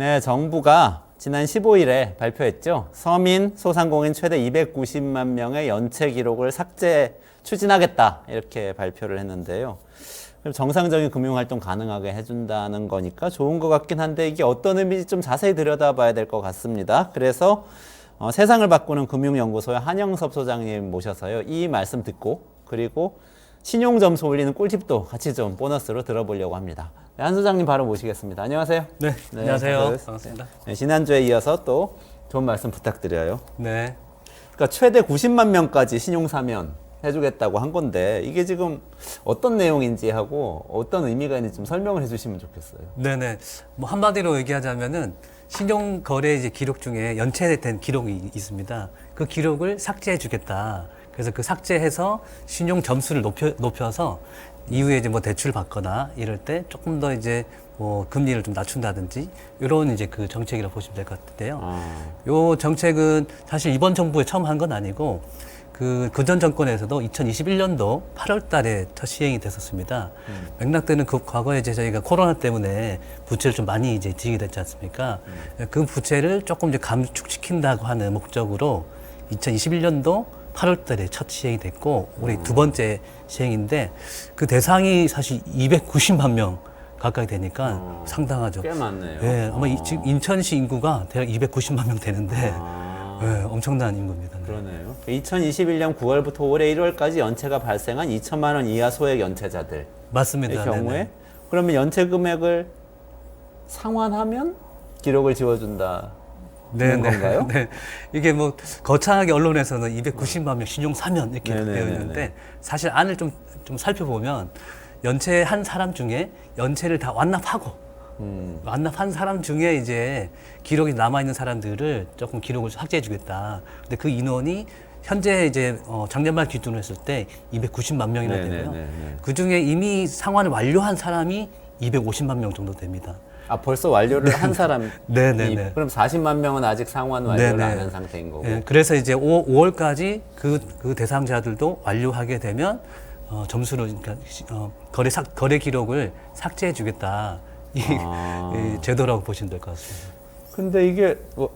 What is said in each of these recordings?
네, 정부가 지난 15일에 발표했죠. 서민, 소상공인 최대 290만 명의 연체 기록을 삭제 추진하겠다 이렇게 발표를 했는데요. 정상적인 금융활동 가능하게 해준다는 거니까 좋은 것 같긴 한데 이게 어떤 의미인지 좀 자세히 들여다봐야 될 것 같습니다. 그래서 세상을 바꾸는 금융연구소의 한영섭 소장님 모셔서요. 이 말씀 듣고 그리고 신용점수 올리는 꿀팁도 같이 좀 보너스로 들어보려고 합니다. 네, 한 소장님 바로 모시겠습니다. 안녕하세요. 네, 안녕하세요. 반갑습니다. 네, 지난주에 이어서 또 좋은 말씀 부탁드려요. 네. 그러니까 최대 90만 명까지 신용 사면 해주겠다고 한 건데 이게 지금 어떤 내용인지 하고 어떤 의미가 있는지 좀 설명을 해주시면 좋겠어요. 네네. 뭐 한마디로 얘기하자면은 신용 거래 이제 기록 중에 연체된 기록이 있습니다. 그 기록을 삭제해 주겠다. 그래서 그 삭제해서 신용 점수를 높여서 이후에 이제 뭐 대출 받거나 이럴 때 조금 더 이제 뭐 금리를 좀 낮춘다든지 이런 이제 그 정책이라고 보시면 될 것 같은데요. 요 정책은 사실 이번 정부에 처음 한 건 아니고 그전 정권에서도 2021년도 8월 달에 첫 시행이 됐었습니다. 맥락들은 그 과거에 이제 저희가 코로나 때문에 부채를 좀 많이 이제 지게 됐지 않습니까? 그 부채를 조금 이제 감축시킨다고 하는 목적으로 2021년도 8월 달에 첫 시행이 됐고 올해 두 번째 시행인데 그 대상이 사실 290만 명 가까이 되니까 상당하죠. 꽤 많네요. 예, 아마 지금 인천시 인구가 대략 290만 명 되는데 예, 엄청난 인구입니다. 네. 그러네요. 2021년 9월부터 올해 1월까지 연체가 발생한 2천만 원 이하 소액 연체자들의 맞습니다. 경우에 네네. 그러면 연체 금액을 상환하면 기록을 지워준다. 건가요? 네. 이게 뭐 거창하게 언론에서는 290만 명 신용 사면 이렇게 네네네네. 되어 있는데 사실 안을 좀 살펴보면 연체한 사람 중에 연체를 다 완납하고 완납한 사람 중에 이제 기록이 남아있는 사람들을 조금 기록을 삭제해 주겠다. 근데 그 인원이 현재 이제 작년 말 기준으로 했을 때 290만 명이나 되고요. 그 중에 이미 상환을 완료한 사람이 250만 명 정도 됩니다. 아, 벌써 완료를 한 사람이 네네네. 그럼 40만 명은 아직 상환 완료를 네네. 안 한 상태인 거고. 예, 그래서 이제 5월까지 그 대상자들도 완료하게 되면 점수를 그러니까 거래 기록을 삭제해 주겠다. 이 제도라고 보시면 될 것 같습니다. 근데 이게 뭐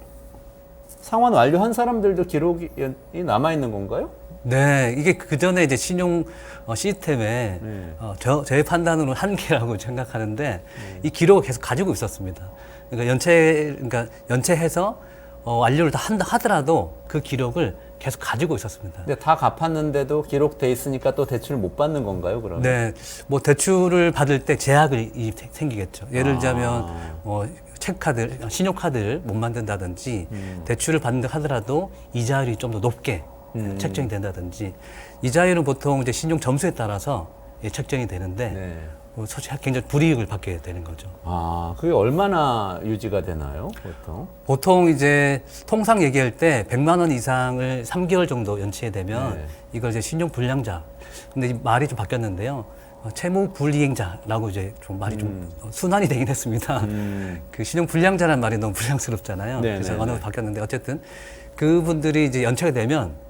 상환 완료한 사람들도 기록이 남아 있는 건가요? 네, 이게 그 전에 이제 신용 시스템에 제 판단으로 한계라고 생각하는데 이 기록을 계속 가지고 있었습니다. 그러니까 연체해서 완료를 다 한다 하더라도 그 기록을 계속 가지고 있었습니다. 근데 다 갚았는데도 기록돼 있으니까 또 대출 못 받는 건가요, 그러면? 네, 뭐 대출을 받을 때 제약이 생기겠죠. 예를 들자면 체크카드, 신용카드를 못 만든다든지 대출을 받는다 하더라도 이자율이 좀 더 높게 책정이 된다든지 이자율은 보통 이제 신용 점수에 따라서 책정이 되는데 네. 솔직히 굉장히 불이익을 받게 되는 거죠. 아, 그게 얼마나 유지가 되나요, 보통? 보통 이제 통상 얘기할 때 100만 원 이상을 3개월 정도 연체에 되면 이걸 이제 신용 불량자. 근데 이 말이 좀 바뀌었는데요. 채무 불이행자라고 이제 좀 말이 좀 순환이 되긴 했습니다. 그 신용 불량자라는 말이 너무 불량스럽잖아요. 그래서 언어가 바뀌었는데 어쨌든 그분들이 이제 연체가 되면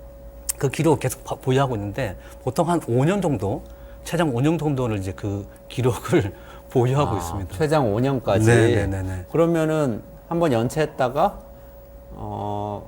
그 기록을 계속 보유하고 있는데 보통 한 5년 정도 최장 5년 정도를 이제 그 기록을 보유하고 있습니다. 최장 5년까지. 네네네. 그러면은 한번 연체했다가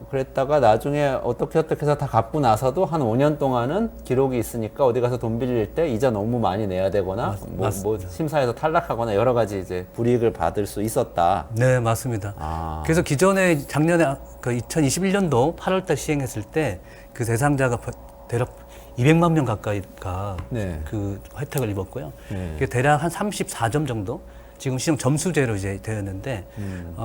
그랬다가 나중에 어떻게 해서 다 갚고 나서도 한 5년 동안은 기록이 있으니까 어디 가서 돈 빌릴 때 이자 너무 많이 내야 되거나 뭐 심사에서 탈락하거나 여러 가지 이제 불이익을 받을 수 있었다. 네, 맞습니다. 그래서 기존에 작년에 그 2021년도 8월달 시행했을 때 그 대상자가 대략 200만 명 가까이가 그 혜택을 입었고요. 그게 대략 한 34점 정도 지금 신용 점수제로 이제 되었는데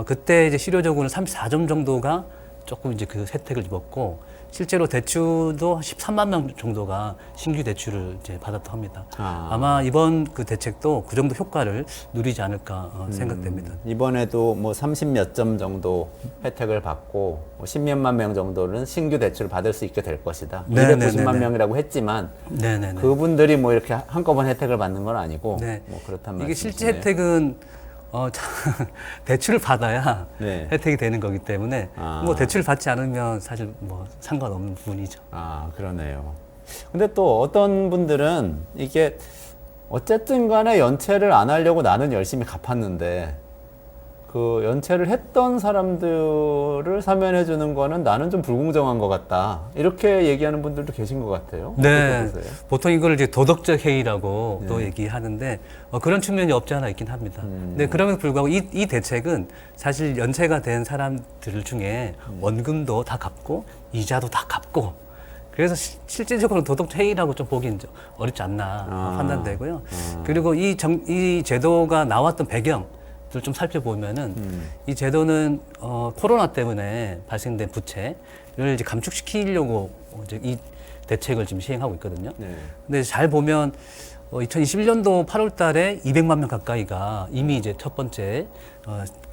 그때 이제 실효적으로는 34점 정도가 조금 이제 그 혜택을 입었고 실제로 대출도 13만 명 정도가 신규 대출을 이제 받았다고 합니다. 아마 이번 그 대책도 그 정도 효과를 누리지 않을까 생각됩니다. 이번에도 뭐 30 몇 점 정도 혜택을 받고 10몇만 명 정도는 신규 대출을 받을 수 있게 될 것이다. 290만 명이라고 했지만 그분들이 뭐 이렇게 한꺼번에 혜택을 받는 건 아니고 뭐 그렇단 말이죠. 이게 실제 혜택은 대출을 받아야 혜택이 되는 거기 때문에 뭐 대출을 받지 않으면 사실 뭐 상관없는 부분이죠. 아, 그러네요. 근데 또 어떤 분들은 이게 어쨌든 간에 연체를 안 하려고 나는 열심히 갚았는데 그 연체를 했던 사람들을 사면해 주는 거는 나는 좀 불공정한 것 같다. 이렇게 얘기하는 분들도 계신 것 같아요. 네. 어떻게 보세요? 보통 이걸 이제 도덕적 해이라고 네. 또 얘기하는데 그런 측면이 없지 않아 있긴 합니다. 근데 그럼에도 불구하고 이 대책은 사실 연체가 된 사람들 중에 원금도 다 갚고 이자도 다 갚고 그래서 실질적으로 도덕적 해이라고 좀 보기는 좀 어렵지 않나 판단되고요. 그리고 이 제도가 나왔던 배경 좀 살펴보면은 이 제도는 코로나 때문에 발생된 부채를 이제 감축시키려고 이제 이 대책을 지금 시행하고 있거든요. 네. 근데 잘 보면 2021년도 8월 달에 200만 명 가까이가 이미 이제 첫 번째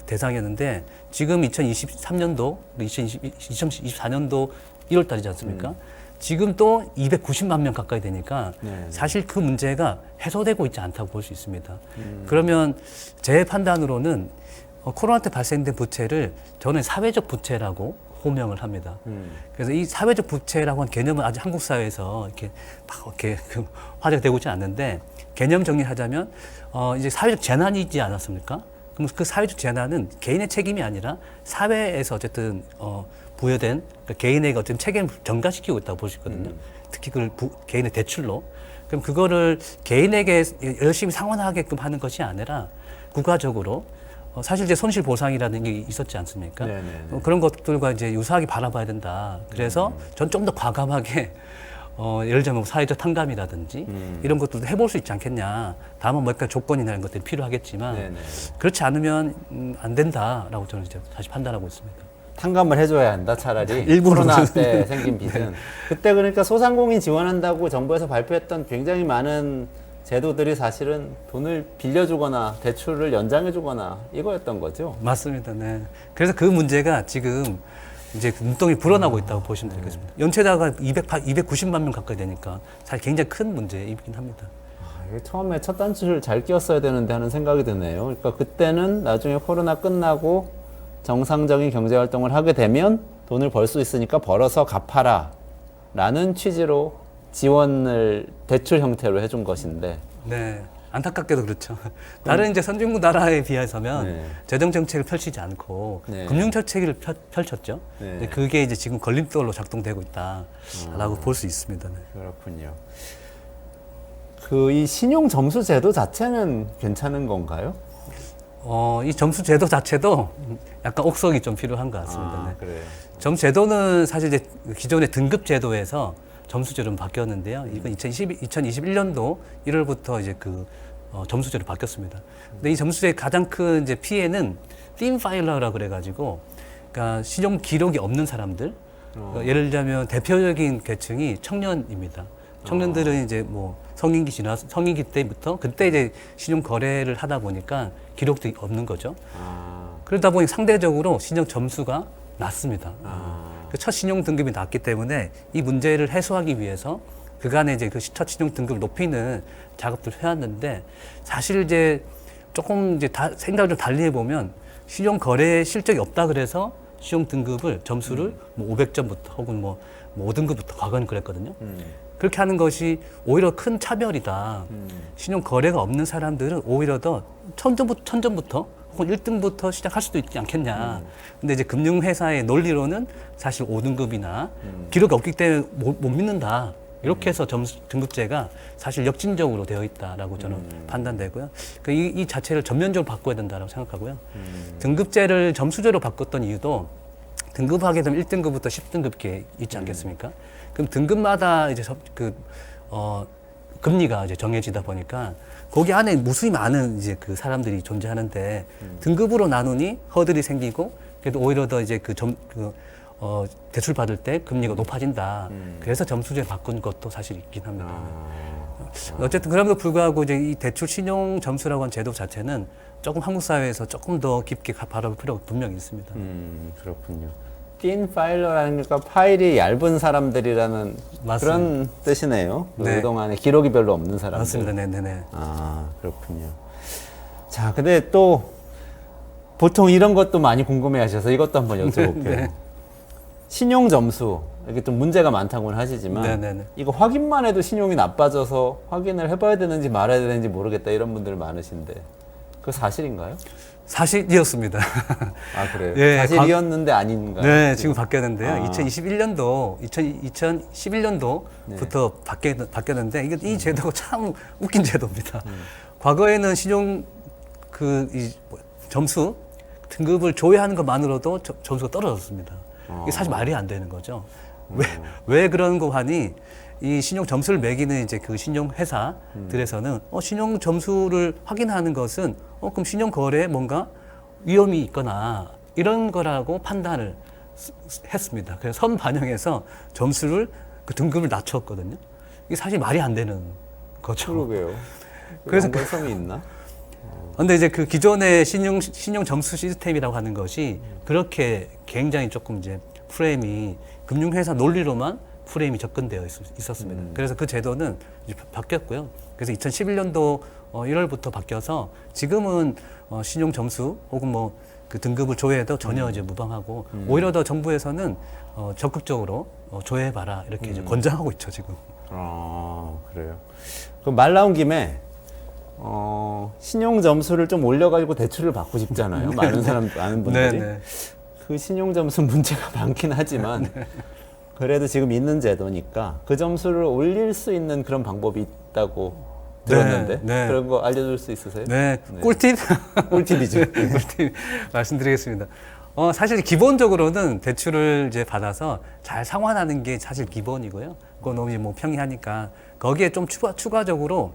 대상이었는데 지금 2023년도, 2024년도 1월 달이지 않습니까? 지금 또 290만 명 가까이 되니까 네. 사실 그 문제가 해소되고 있지 않다고 볼 수 있습니다. 그러면 제 판단으로는 코로나 때 발생된 부채를 저는 사회적 부채라고 호명을 합니다. 그래서 이 사회적 부채라고 하는 개념은 아직 한국 사회에서 이렇게 막 이렇게 화제가 되고 있지 않는데 개념 정리하자면 이제 사회적 재난이지 않았습니까? 그럼 그 사회적 재난은 개인의 책임이 아니라 사회에서 어쨌든 부여된 그러니까 개인에게 어쨌든 책임을 전가시키고 있다고 볼 수 있거든요. 특히 그걸 개인의 대출로. 그럼 그거를 개인에게 열심히 상환하게끔 하는 것이 아니라 국가적으로 사실 이제 손실 보상이라는 게 있었지 않습니까? 네네네. 그런 것들과 이제 유사하게 바라봐야 된다. 그래서 전 좀 더 과감하게 예를 들면 사회적 탕감이라든지 이런 것들도 해볼 수 있지 않겠냐. 다만 몇 가지 조건이나 이런 것들이 필요하겠지만 네네. 그렇지 않으면 안 된다라고 저는 이제 다시 판단하고 있습니다. 탕감을 해줘야 한다 차라리 일부러. 코로나 때 생긴 빚은 그때 그러니까 소상공인 지원한다고 정부에서 발표했던 굉장히 많은 제도들이 사실은 돈을 빌려주거나 대출을 연장해주거나 이거였던 거죠. 맞습니다. 네. 그래서 그 문제가 지금 이제 눈덩이 불어나고 있다고 보시면 되겠습니다. 연체자가 290만 명 가까이 되니까 사실 굉장히 큰 문제이긴 합니다. 이게 처음에 첫 단추를 잘 끼웠어야 되는데 하는 생각이 드네요. 그러니까 그때는 나중에 코로나 끝나고 정상적인 경제 활동을 하게 되면 돈을 벌 수 있으니까 벌어서 갚아라 라는 취지로 지원을 대출 형태로 해준 것인데 네. 안타깝게도 그렇죠. 다른 이제 선진국 나라에 비해서면 네. 재정 정책을 펼치지 않고 네. 금융 정책을 펼쳤죠. 네. 근데 그게 이제 지금 걸림돌로 작동되고 있다라고 볼 수 있습니다. 네. 그렇군요. 그 이 신용 점수 제도 자체는 괜찮은 건가요? 이 점수 제도 자체도 약간 옥석이 좀 필요한 것 같습니다. 네. 그래요. 점수 제도는 사실 이제 기존의 등급 제도에서 점수제로 바뀌었는데요. 이건 2021년도 1월부터 이제 그 점수제로 바뀌었습니다. 근데 이 점수제의 가장 큰 이제 피해는 틴 파일러라 그래가지고, 그러니까 신용 기록이 없는 사람들. 예를 들자면 대표적인 계층이 청년입니다. 청년들은 이제 뭐 성인기 때부터 그때 이제 신용 거래를 하다 보니까 기록도 없는 거죠. 그러다 보니 상대적으로 신용 점수가 낮습니다. 그 첫 신용 등급이 낮기 때문에 이 문제를 해소하기 위해서 그간에 이제 그 첫 신용 등급을 높이는 작업들을 해왔는데 사실 이제 조금 이제 생각을 좀 달리 해보면 신용 거래 실적이 없다 그래서 신용 등급을 점수를 뭐 500점부터 혹은 뭐 5등급부터 과거는 그랬거든요. 그렇게 하는 것이 오히려 큰 차별이다. 신용 거래가 없는 사람들은 오히려 더 천점부터 혹은 1등부터 시작할 수도 있지 않겠냐. 근데 이제 금융회사의 논리로는 사실 5등급이나 기록이 없기 때문에 못 믿는다. 이렇게 해서 등급제가 사실 역진적으로 되어 있다라고 저는 판단되고요. 이 자체를 전면적으로 바꿔야 된다고 생각하고요. 등급제를 점수제로 바꿨던 이유도 등급하게 되면 1등급부터 10등급 이렇게 있지 않겠습니까? 그럼 등급마다 이제 금리가 이제 정해지다 보니까 거기 안에 무수히 많은 이제 그 사람들이 존재하는데 등급으로 나누니 허들이 생기고 그래도 오히려 더 이제 대출 받을 때 금리가 높아진다. 그래서 점수제 바꾼 것도 사실 있긴 합니다. 어쨌든 그럼에도 불구하고 이제 이 대출 신용 점수라고 하는 제도 자체는 조금 한국 사회에서 조금 더 깊게 바라볼 필요가 분명히 있습니다. 그렇군요. 틴 파일러라는 게 파일이 얇은 사람들이라는 맞습니다. 그런 뜻이네요. 네. 그동안에 기록이 별로 없는 사람들. 맞습니다. 네네네. 그렇군요. 자, 근데 또 보통 이런 것도 많이 궁금해 하셔서 이것도 한번 여쭤볼게요. 네. 신용 점수, 이게 좀 문제가 많다고는 하시지만 네네네. 이거 확인만 해도 신용이 나빠져서 확인을 해봐야 되는지 말아야 되는지 모르겠다 이런 분들 많으신데 그거 사실인가요? 사실이었습니다. 아, 그래요? 예, 사실이었는데 아닌가요? 네, 지금 바뀌었는데요. 아. 2011년도부터 바뀌었는데 이 제도가 참 웃긴 제도입니다. 과거에는 신용 점수 등급을 조회하는 것만으로도 점수가 떨어졌습니다. 이게 사실 말이 안 되는 거죠. 왜 그런 거 하니 이 신용 점수를 매기는 이제 그 신용 회사들에서는 신용 점수를 확인하는 것은 그럼 신용 거래에 뭔가 위험이 있거나 이런 거라고 판단을 했습니다. 그래서 선 반영해서 점수를 그 등급을 낮췄거든요. 이게 사실 말이 안 되는 거죠. 그러게요. 그래서 연관성이 있나? 근데 이제 그 기존의 신용 점수 시스템이라고 하는 것이 그렇게 굉장히 조금 이제 프레임이 금융회사 논리로만 프레임이 접근되어 있었습니다. 그래서 그 제도는 이제 바뀌었고요. 그래서 2011년도 1월부터 바뀌어서 지금은 신용 점수 혹은 뭐 그 등급을 조회해도 전혀 이제 무방하고 오히려 더 정부에서는 적극적으로 조회해봐라 이렇게 이제 권장하고 있죠 지금. 아, 그래요. 그럼 말 나온 김에 신용 점수를 좀 올려가지고 대출을 받고 싶잖아요. 많은 많은 분들이. 네네. 그 신용 점수 문제가 많긴 하지만 그래도 지금 있는 제도니까 그 점수를 올릴 수 있는 그런 방법이 있다고 들었는데 네. 그런 거 알려줄 수 있으세요? 네, 꿀팁? 꿀팁이죠. 꿀팁 말씀드리겠습니다. 사실 기본적으로는 대출을 이제 받아서 잘 상환하는 게 사실 기본이고요. 그건 너무 뭐 평이하니까 거기에 좀 추가적으로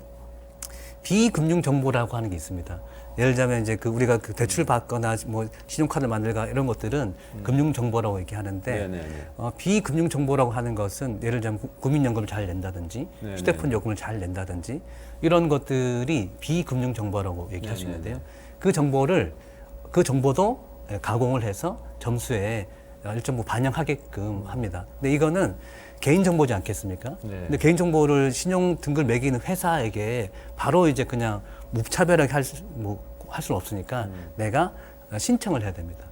비금융 정보라고 하는 게 있습니다. 예를 들자면 이제 우리가 대출 받거나 뭐 신용카드 만들거나 이런 것들은 금융 정보라고 얘기하는데 비금융 정보라고 하는 것은 예를 들자면 국민연금을 잘 낸다든지 휴대폰 요금을 잘 낸다든지 이런 것들이 비금융 정보라고 얘기할 수 있는데요. 그 정보도 가공을 해서 점수에 일정 반영하게끔 합니다. 근데 이거는 개인정보지 않겠습니까? 근데 개인정보를 신용 등급을 매기는 회사에게 바로 이제 그냥 무차별하게 할 수는 없으니까 내가 신청을 해야 됩니다.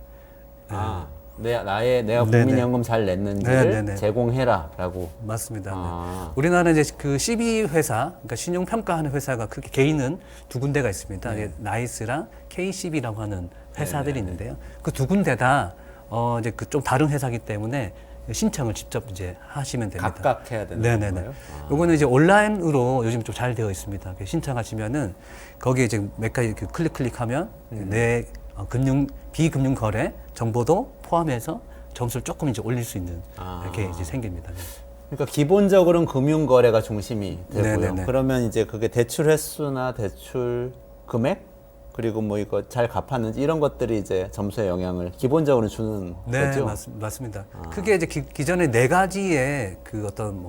내가 국민연금 잘 냈는지를 제공해라라고. 맞습니다. 우리나라는 이제 그 CB 회사, 그러니까 신용 평가하는 회사가 그렇게 개인은 두 군데가 있습니다. 나이스랑 KCB라고 하는 회사들이 있는데요. 그 두 군데 다 이제 그 좀 다른 회사이기 때문에 신청을 직접 이제 하시면 됩니다. 각각 해야 되는 거예요? 요거는 이제 온라인으로 요즘 좀 잘 되어 있습니다. 신청하시면은 거기에 이제 몇 가지 클릭하면 내 비금융 거래 정보도 포함해서 점수를 조금 이제 올릴 수 있는 이렇게 이제 생깁니다. 그러니까 기본적으로는 금융 거래가 중심이 되고요. 네네네. 그러면 이제 그게 대출 횟수나 대출 금액 그리고 뭐 이거 잘 갚았는지 이런 것들이 이제 점수에 영향을 기본적으로 주는 거죠? 맞습니다. 크게 이제 기존에 네 가지의 그 어떤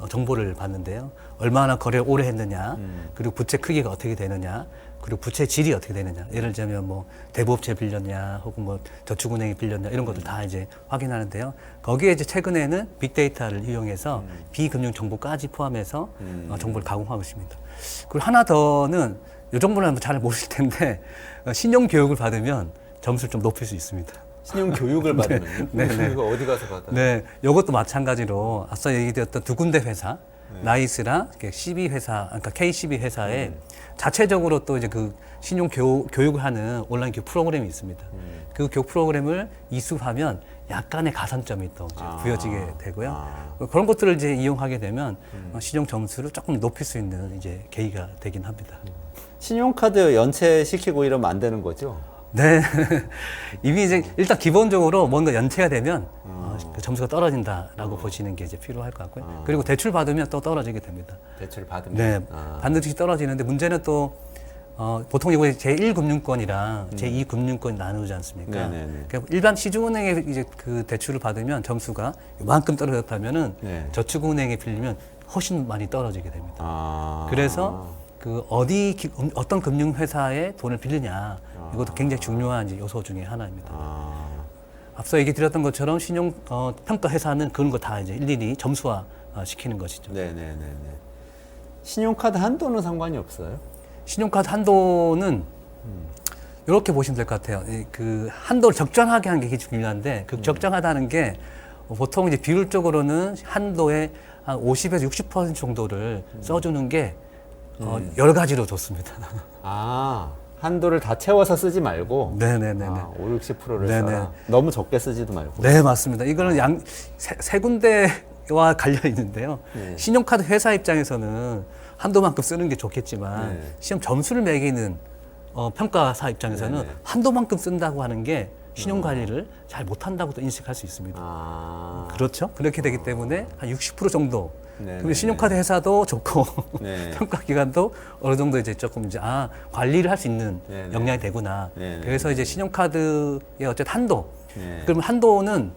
정보를 봤는데요. 얼마나 거래를 오래 했느냐, 그리고 부채 크기가 어떻게 되느냐, 그리고 부채 질이 어떻게 되느냐. 예를 들자면 뭐 대부업체 빌렸냐, 혹은 뭐 저축은행이 빌렸냐 이런 것들 다 이제 확인하는데요. 거기에 이제 최근에는 빅데이터를 이용해서 비금융 정보까지 포함해서 정보를 가공하고 있습니다. 그리고 하나 더는 이 정보는 잘 모르실 텐데 신용 교육을 받으면 점수를 좀 높일 수 있습니다. 신용 교육을 받으면요? 이거 어디 가서 받아요? 네, 이것도 마찬가지로 앞서 얘기드렸던 두 군데 회사, 나이스랑 CB 회사, 그러니까 KCB 회사에 자체적으로 또 이제 그 신용 교육을 하는 온라인 교육 프로그램이 있습니다. 그 교육 프로그램을 이수하면 약간의 가산점이 또 이제 부여지게 되고요. 그런 것들을 이제 이용하게 되면 신용 점수를 조금 높일 수 있는 이제 계기가 되긴 합니다. 신용카드 연체시키고 이러면 안 되는 거죠? 네. 이미 이제 일단 기본적으로 뭔가 연체가 되면 그 점수가 떨어진다라고 보시는 게 이제 필요할 것 같고요. 그리고 대출 받으면 또 떨어지게 됩니다. 대출 받으면? 네. 반드시 떨어지는데 문제는 또 보통 이거 제1금융권이랑 제2금융권이 나누지 않습니까? 그러니까 일반 시중은행에 이제 그 대출을 받으면 점수가 이만큼 떨어졌다면은 저축은행에 빌리면 훨씬 많이 떨어지게 됩니다. 그래서 그 어떤 금융회사에 돈을 빌리냐 이것도 굉장히 중요한 이제 요소 중에 하나입니다. 앞서 얘기 드렸던 것처럼 신용 평가 회사는 그런 거 다 이제 일일이 점수화 시키는 것이죠. 네네네. 신용카드 한도는 상관이 없어요? 신용카드 한도는 이렇게 보시면 될 것 같아요. 그 한도를 적정하게 하는 게 중요한데 그 적정하다는 게 보통 이제 비율적으로는 한도의 한 50에서 60% 정도를 써주는 게 여러 가지로 좋습니다. 한도를 다 채워서 쓰지 말고 네네네네. 5, 60%를 네네. 써라. 너무 적게 쓰지도 말고. 네, 맞습니다. 이거는 세 군데와 관련 있는데요. 네. 신용카드 회사 입장에서는 한도만큼 쓰는 게 좋겠지만 네. 시험 점수를 매기는 평가사 입장에서는 네네. 한도만큼 쓴다고 하는 게 신용 관리를 잘 못한다고도 인식할 수 있습니다. 그렇죠? 그렇게 되기 때문에 한 60% 정도. 네네. 그리고 신용카드 회사도 좋고 네. 평가 기관도 어느 정도 이제 조금 이제 관리를 할 수 있는 네네. 역량이 되구나. 네네. 그래서 이제 신용카드의 어쨌든 한도. 네. 그러면 한도는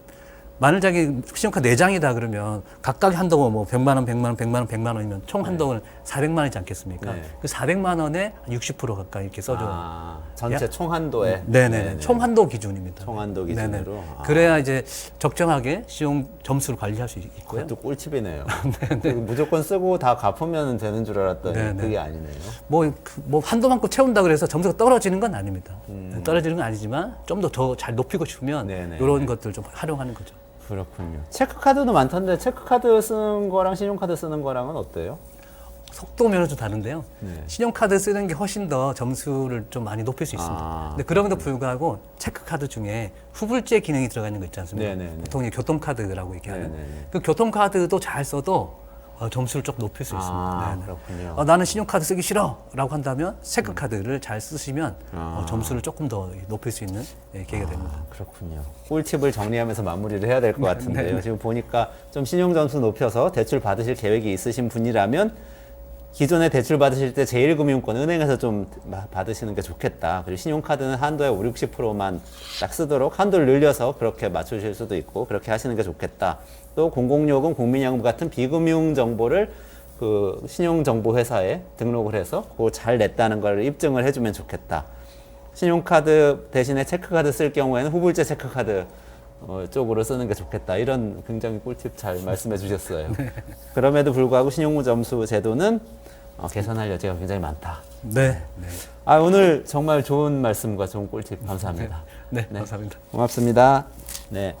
만일 자기 신용카드 4장이다 그러면 각각의 한도가 뭐 100만 원, 100만 원, 100만 원, 100만 원이면 총 한도는 400만 원이지 않겠습니까? 네. 그 400만 원에 60% 가까이 이렇게 써줘요. 전체 총 한도에. 네네. 총 한도 기준입니다. 총 한도 기준으로. 네네. 그래야 이제 적정하게 시용 점수를 관리할 수 있고요. 그것도 꿀팁이네요. 무조건 쓰고 다 갚으면 되는 줄 알았더니 네네. 그게 아니네요. 뭐 한도만큼 채운다 그래서 점수가 떨어지는 건 아닙니다. 떨어지는 건 아니지만 좀 더 잘 높이고 싶으면 네네. 이런 것들 좀 활용하는 거죠. 그렇군요. 체크카드도 많던데 체크카드 쓰는 거랑 신용카드 쓰는 거랑은 어때요? 속도 면에도 다른데요. 네. 신용카드 쓰는 게 훨씬 더 점수를 좀 많이 높일 수 있습니다. 근데 그럼에도 불구하고 체크카드 중에 후불제 기능이 들어가 있는 거 있지 않습니까? 네네네. 보통 교통카드라고 얘기하는. 네네네. 그 교통카드도 잘 써도 점수를 좀 높일 수 있습니다. 네네. 그렇군요. 나는 신용카드 쓰기 싫어라고 한다면 체크카드를 잘 쓰시면 점수를 조금 더 높일 수 있는 계기가 됩니다. 그렇군요. 꿀팁을 정리하면서 마무리를 해야 될 것 같은데요. 지금 보니까 좀 신용 점수 높여서 대출 받으실 계획이 있으신 분이라면 기존에 대출 받으실 때 제1금융권 은행에서 좀 받으시는 게 좋겠다. 그리고 신용카드는 한도에 5, 60%만 딱 쓰도록 한도를 늘려서 그렇게 맞추실 수도 있고 그렇게 하시는 게 좋겠다. 또 공공요금, 국민연금 같은 비금융 정보를 그 신용정보회사에 등록을 해서 그거 잘 냈다는 걸 입증을 해주면 좋겠다. 신용카드 대신에 체크카드 쓸 경우에는 후불제 체크카드 쪽으로 쓰는 게 좋겠다. 이런 굉장히 꿀팁 잘 말씀해 주셨어요. 그럼에도 불구하고 신용점수 제도는 개선할 여지가 굉장히 많다. 네. 오늘 정말 좋은 말씀과 좋은 꿀팁 감사합니다. 네, 감사합니다. 고맙습니다. 네.